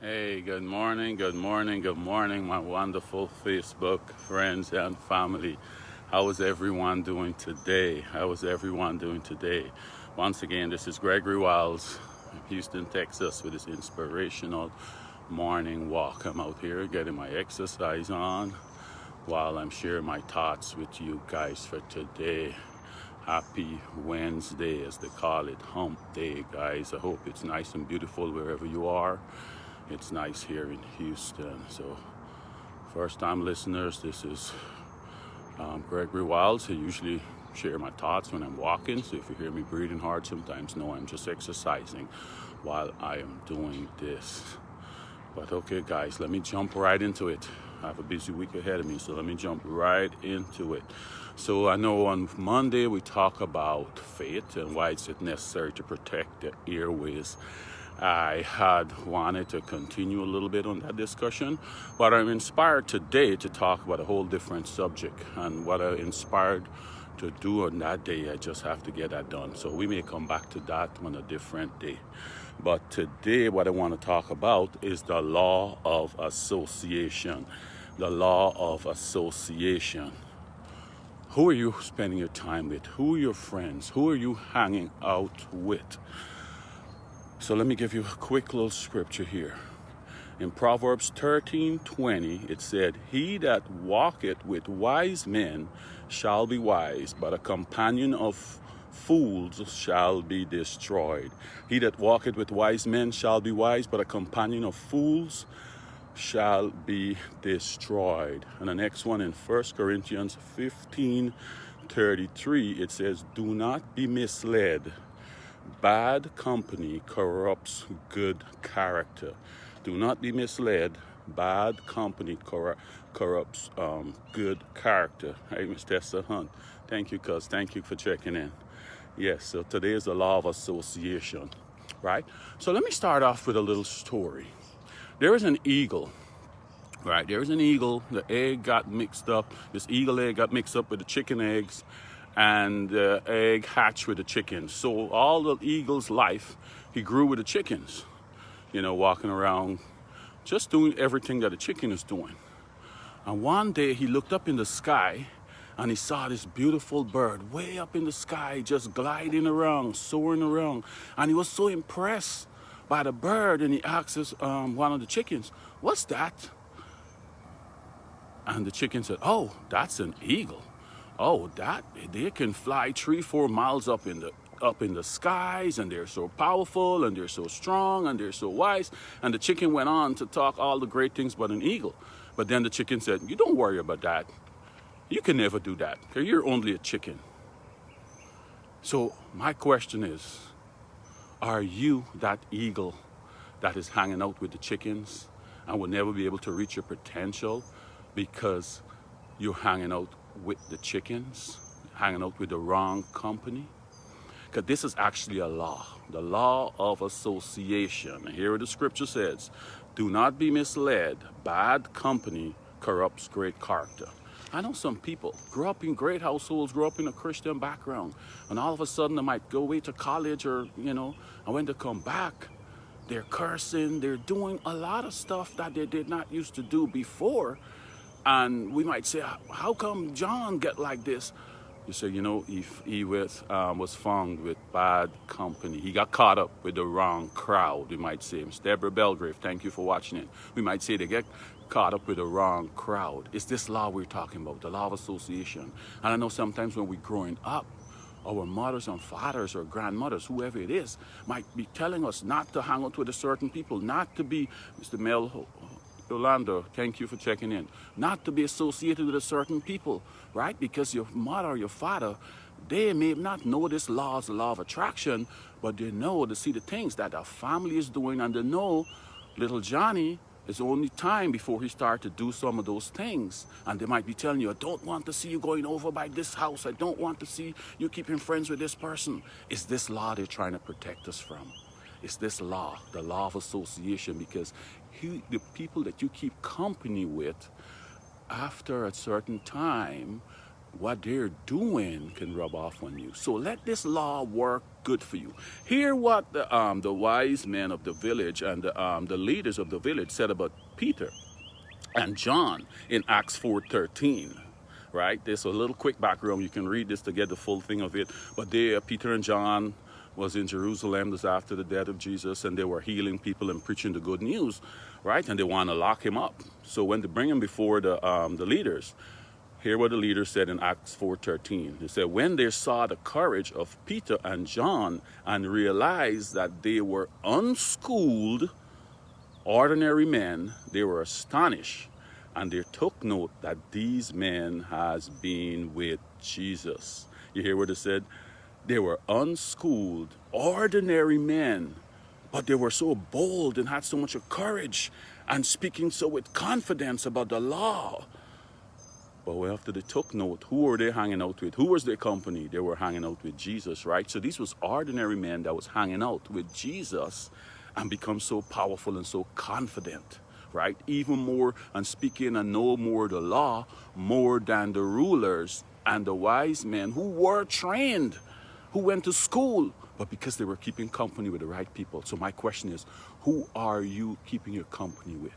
Hey, good morning, good morning, good morning, my wonderful Facebook friends and family. How is everyone doing today? How is everyone doing today? Once again, this is Gregory Wiles, Houston, Texas, with this inspirational morning walk. I'm out here getting my exercise on while I'm sharing my thoughts with you guys for today. Happy Wednesday, as they call it, hump day, guys. I hope it's nice and beautiful wherever you are. It's nice here in Houston. So, first time listeners, this is Gregory Wiles. I usually share my thoughts when I'm walking. So, if you hear me breathing hard, sometimes know I'm just exercising while I am doing this. But okay, guys, let me jump right into it. I have a busy week ahead of me, so let me jump right into it. So I know on Monday we talk about faith and why it's necessary to protect the airways. I had wanted to continue a little bit on that discussion, but I'm inspired today to talk about a whole different subject. And what I'm inspired to do on that day, I just have to get that done. So we may come back to that on a different day. But today, what I want to talk about is the law of association. The law of association. Who are you spending your time with? Who are your friends? Who are you hanging out with? So let me give you a quick little scripture here. In Proverbs 13:20, it said, "He that walketh with wise men shall be wise, but a companion of fools shall be destroyed." He that walketh with wise men shall be wise, but a companion of fools shall be destroyed. And the next one in 1 Corinthians 15:33, it says, "Do not be misled. Bad company corrupts good character." Do not be misled. Bad company corrupts good character. Hey, Miss Tessa Hunt. Thank you, cuz. Thank you for checking in. Yes, so today is the law of association, right? So let me start off with a little story. There is an eagle, right? There is an eagle. The egg got mixed up. This eagle egg got mixed up with the chicken eggs, and the egg hatched with the chickens. So all the eagle's life, he grew with the chickens, walking around, just doing everything that a chicken is doing. And one day he looked up in the sky and he saw this beautiful bird way up in the sky, just gliding around, soaring around. And he was so impressed by the bird, and he asked one of the chickens, "What's that?" And the chicken said, "Oh, that's an eagle. Oh, that they can fly 3-4 miles up in the skies, and they're so powerful, and they're so strong, and they're so wise." And the chicken went on to talk all the great things about an eagle. But then the chicken said, "You don't worry about that. You can never do that, because you're only a chicken." So my question is, are you that eagle that is hanging out with the chickens and will never be able to reach your potential because you're hanging out with the chickens, hanging out with the wrong company? Because this is actually a law, the law of association. And here the scripture says, "Do not be misled. Bad company corrupts great character." I know some people grew up in great households, grew up in a Christian background, and all of a sudden they might go away to college and when they come back, they're cursing, they're doing a lot of stuff that they did not used to do before. And we might say, "How come John get like this?" You say, he was found with bad company. He got caught up with the wrong crowd, we might say. Ms. Deborah Belgrave, thank you for watching it. We might say they get caught up with the wrong crowd. It's this law we're talking about, the law of association. And I know sometimes when we're growing up, our mothers and fathers or grandmothers, whoever it is, might be telling us not to hang out with a certain people, not to be, Mr. Mel Yolanda, thank you for checking in, not to be associated with a certain people, right? Because your mother or your father, they may not know this law is the law of attraction, but they know to see the things that our family is doing, and they know little Johnny, it's only time before he starts to do some of those things. And they might be telling you, "I don't want to see you going over by this house. I don't want to see you keeping friends with this person." It's this law they're trying to protect us from. It's this law, the law of association, because the people that you keep company with, after a certain time, what they're doing can rub off on you. So let this law work good for you. Hear what the wise men of the village and the leaders of the village said about Peter and John in Acts 4:13. Right? There's a little quick background. You can read this to get the full thing of it. But Peter and John was in Jerusalem. This after the death of Jesus, and they were healing people and preaching the good news, right? And they want to lock him up. So when they bring him before the leaders, hear what the leaders said in Acts 4:13. They said, when they saw the courage of Peter and John and realized that they were unschooled, ordinary men, they were astonished. And they took note that these men has been with Jesus. You hear what they said? They were unschooled, ordinary men, but they were so bold and had so much of courage and speaking so with confidence about the law. But after they took note, who were they hanging out with? Who was their company? They were hanging out with Jesus, right? So these was ordinary men that was hanging out with Jesus and become so powerful and so confident, right? Even more and speaking and know more the law, more than the rulers and the wise men who were trained, who went to school, but because they were keeping company with the right people. So my question is, who are you keeping your company with?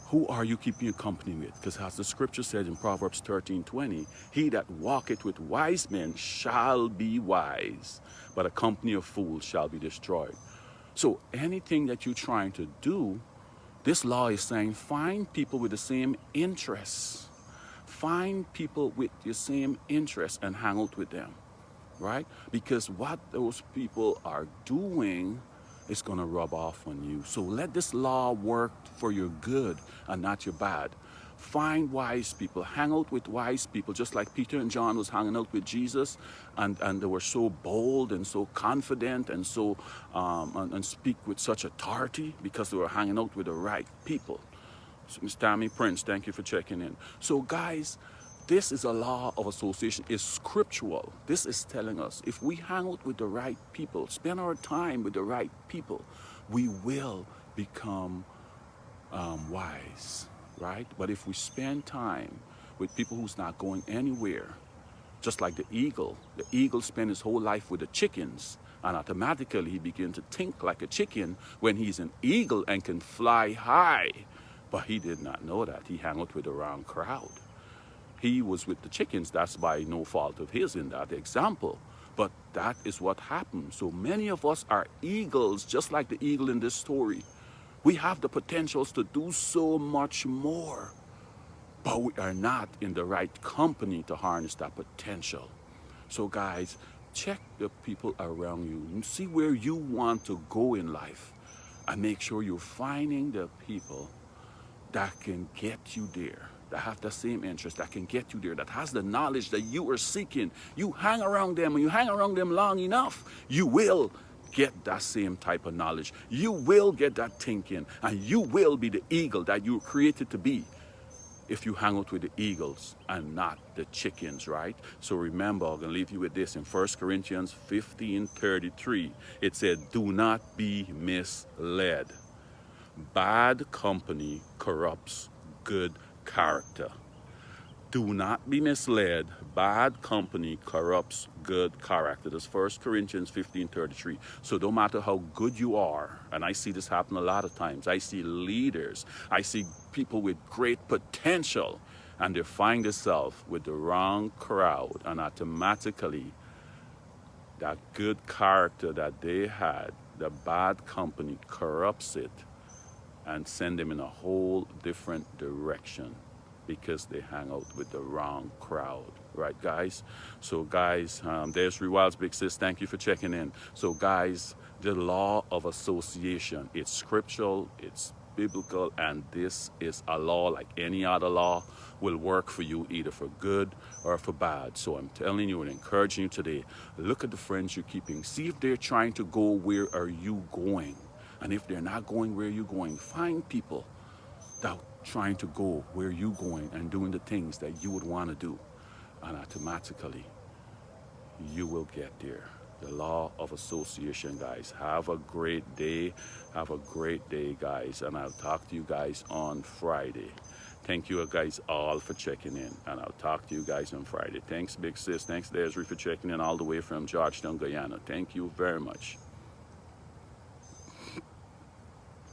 Who are you keeping your company with? Because as the scripture says in Proverbs 13:20, he that walketh with wise men shall be wise, but a company of fools shall be destroyed. So anything that you're trying to do, this law is saying find people with the same interests. Find people with your same interests and hang out with them, right? Because what those people are doing is going to rub off on you. So let this law work for your good and not your bad. Find wise people, hang out with wise people, just like Peter and John was hanging out with Jesus, and they were so bold and so confident and so and speak with such authority because they were hanging out with the right people. So Ms. Tammy Prince, thank you for checking in. So guys, this is a law of association. It's scriptural. This is telling us if we hang out with the right people, spend our time with the right people, we will become wise. Right? But if we spend time with people who's not going anywhere, just like the eagle spent his whole life with the chickens, and automatically he began to think like a chicken when he's an eagle and can fly high. But he did not know that. He hung out with the wrong crowd. He was with the chickens. That's by no fault of his in that example. But that is what happened. So many of us are eagles, just like the eagle in this story. We have the potentials to do so much more, but we are not in the right company to harness that potential. So guys, check the people around you and see where you want to go in life and make sure you're finding the people that can get you there, that have the same interest, that can get you there, that has the knowledge that you are seeking. You hang around them, and you hang around them long enough, you will get that same type of knowledge. You will get that thinking, and you will be the eagle that you were created to be if you hang out with the eagles and not the chickens, right? So remember, I'm going to leave you with this in 1 Corinthians 15:33. It said, do not be misled. Bad company corrupts good character. Do not be misled. Bad company corrupts good character. That's 1 Corinthians 15:33. So no matter how good you are, and I see this happen a lot of times, I see leaders, I see people with great potential, and they find themselves with the wrong crowd, and automatically that good character that they had, the bad company corrupts it and send them in a whole different direction, because they hang out with the wrong crowd, right, guys? So, guys, there's Rewild's Big Sis. Thank you for checking in. So, guys, the law of association, it's scriptural, it's biblical, and this is a law like any other law, will work for you either for good or for bad. So I'm telling you and encouraging you today, look at the friends you're keeping. See if they're trying to go where are you going. And if they're not going where you're going, find people that trying to go where you're going and doing the things that you would want to do, and automatically you will get there. The law of association, guys. Have a great day. Have a great day, guys, and I'll talk to you guys on Friday. Thank you guys all for checking in, and I'll talk to you guys on Friday. Thanks, Big Sis. Thanks, Desiree, for checking in all the way from Georgetown, Guyana. Thank you very much.